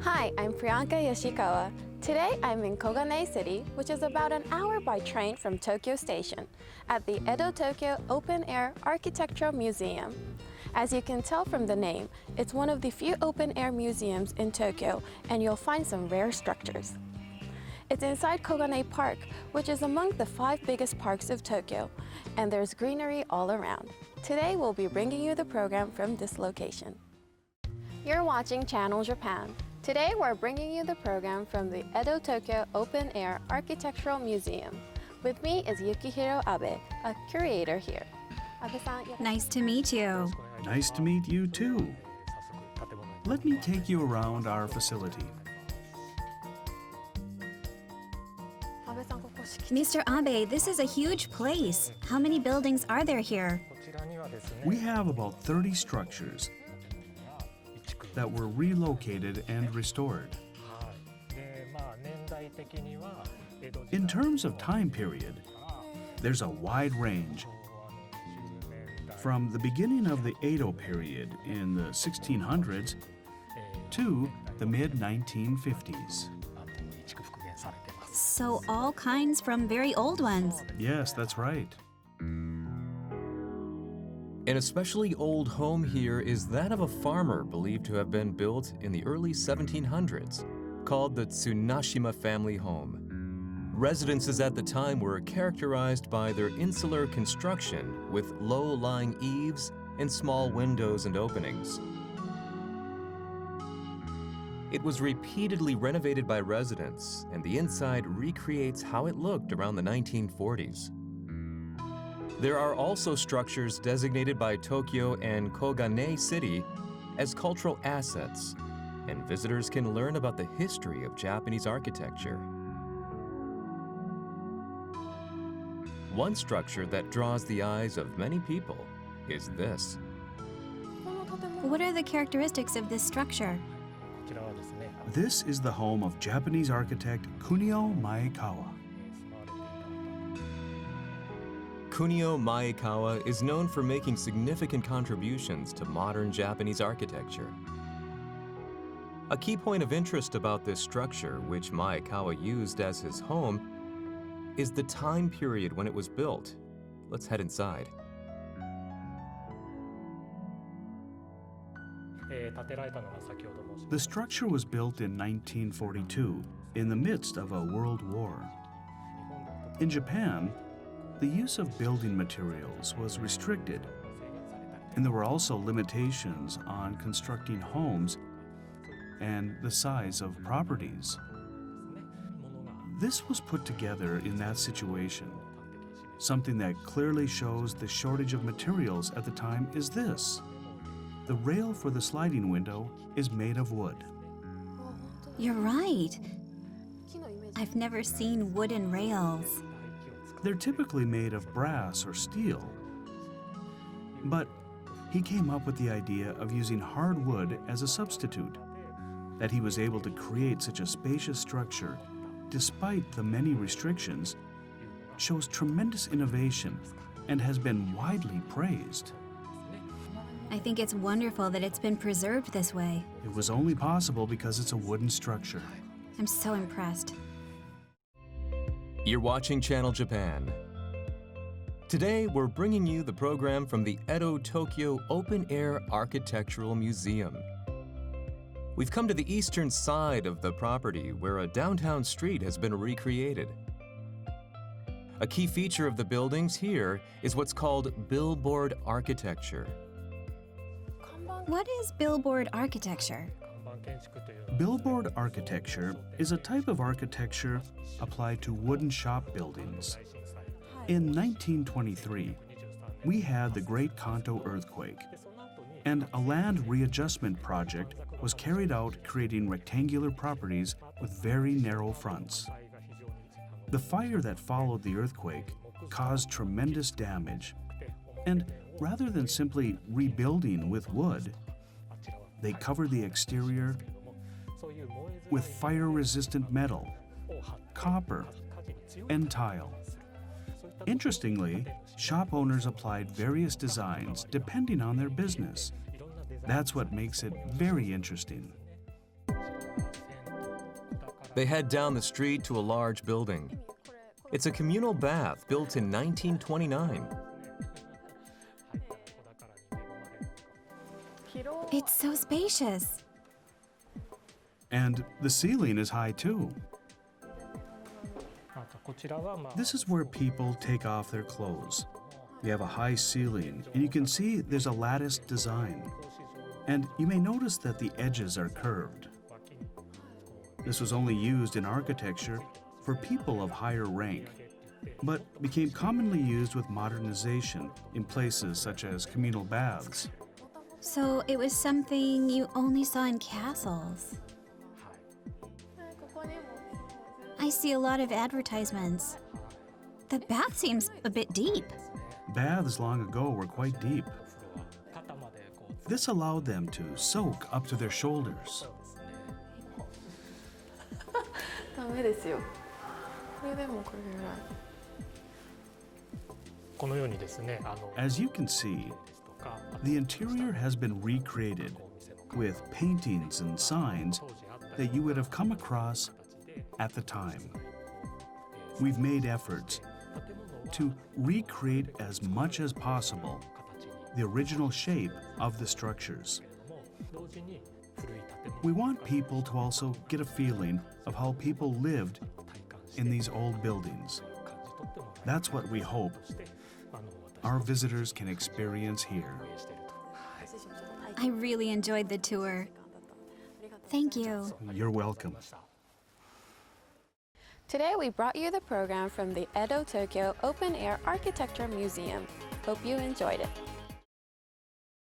Hi, I'm Prianka Yoshikawa. Today I'm in Kogane City, which is about an hour by train from Tokyo Station, at the Edo-Tokyo Open Air Architectural Museum. As you can tell from the name, it's one of the few open-air museums in Tokyo, and you'll find some rare structures. It's inside Kogane Park, which is among the 5 biggest parks of Tokyo, and there's greenery all around. Today we'll be bringing you the program from this location. You're watching Channel Japan. Today we're bringing you the program from the Edo-Tokyo Open Air Architectural Museum. With me is Yukihiro Abe, a curator here. Abe-san, Nice to meet you. Nice to meet you too. Let me take you around our facility. Abe-san, ここ敷地 Mr. Abe, this is a huge place. How many buildings are there here? We have about 30 structures that were relocated and restored. In terms of time period, there's a wide range. From the beginning of the Edo period in the 1600s to the mid-1950s. So all kinds from very old ones. Yes, that's right. An especially old home here is that of a farmer believed to have been built in the early 1700s, called the Tsunashima family home. Residences at the time were characterized by their insular construction with low-lying eaves and small windows and openings. It was repeatedly renovated by residents, and the inside recreates how it looked around the 1940s. There are also structures designated by Tokyo and Kogane City as cultural assets, and visitors can learn about the history of Japanese architecture. One structure that draws the eyes of many people is this. What are the characteristics of this structure? This is the home of Japanese architect Kunio Maekawa. Kunio Maekawa is known for making significant contributions to modern Japanese architecture. A key point of interest about this structure, which Maekawa used as his home, is the time period when it was built. Let's head inside. The structure was built in 1942 in the midst of a world war. In Japan, the use of building materials was restricted, and there were also limitations on constructing homes and the size of properties. This was put together in that situation. Something that clearly shows the shortage of materials at the time is this. The rail for the sliding window is made of wood. You're right. I've never seen wooden rails. They're typically made of brass or steel. But he came up with the idea of using hardwood as a substitute. That he was able to create such a spacious structure, despite the many restrictions, shows tremendous innovation and has been widely praised. I think it's wonderful that it's been preserved this way. It was only possible because it's a wooden structure. I'm so impressed. You're watching Channel Japan. Today, we're bringing you the program from the Edo-Tokyo Open Air Architectural Museum. We've come to the eastern side of the property where a downtown street has been recreated. A key feature of the buildings here is what's called Billboard Architecture. What is billboard architecture? Billboard architecture is a type of architecture applied to wooden shop buildings. In 1923, we had the Great Kanto earthquake, and a land readjustment project was carried out creating rectangular properties with very narrow fronts. The fire that followed the earthquake caused tremendous damage, and rather than simply rebuilding with wood, they covered the exterior with fire-resistant metal, copper, and tile. Interestingly, shop owners applied various designs depending on their business. That's what makes it very interesting. They head down the street to a large building. It's a communal bath built in 1929. It's so spacious. And the ceiling is high too. This is where people take off their clothes. You have a high ceiling, and you can see there's a latticed design. And you may notice that the edges are curved. This was only used in architecture for people of higher rank, but became commonly used with modernization in places such as communal baths. So it was something you only saw in castles. I see a lot of advertisements. The bath seems a bit deep. Baths long ago were quite deep. This allowed them to soak up to their shoulders. As you can see, the interior has been recreated with paintings and signs that you would have come across at the time. We've made efforts to recreate as much as possible the original shape of the structures. We want people to also get a feeling of how people lived in these old buildings. That's what we hope our visitors can experience here. I really enjoyed the tour. Thank you. You're welcome. Today we brought you the program from the Edo-Tokyo Open Air Architecture Museum. Hope you enjoyed it.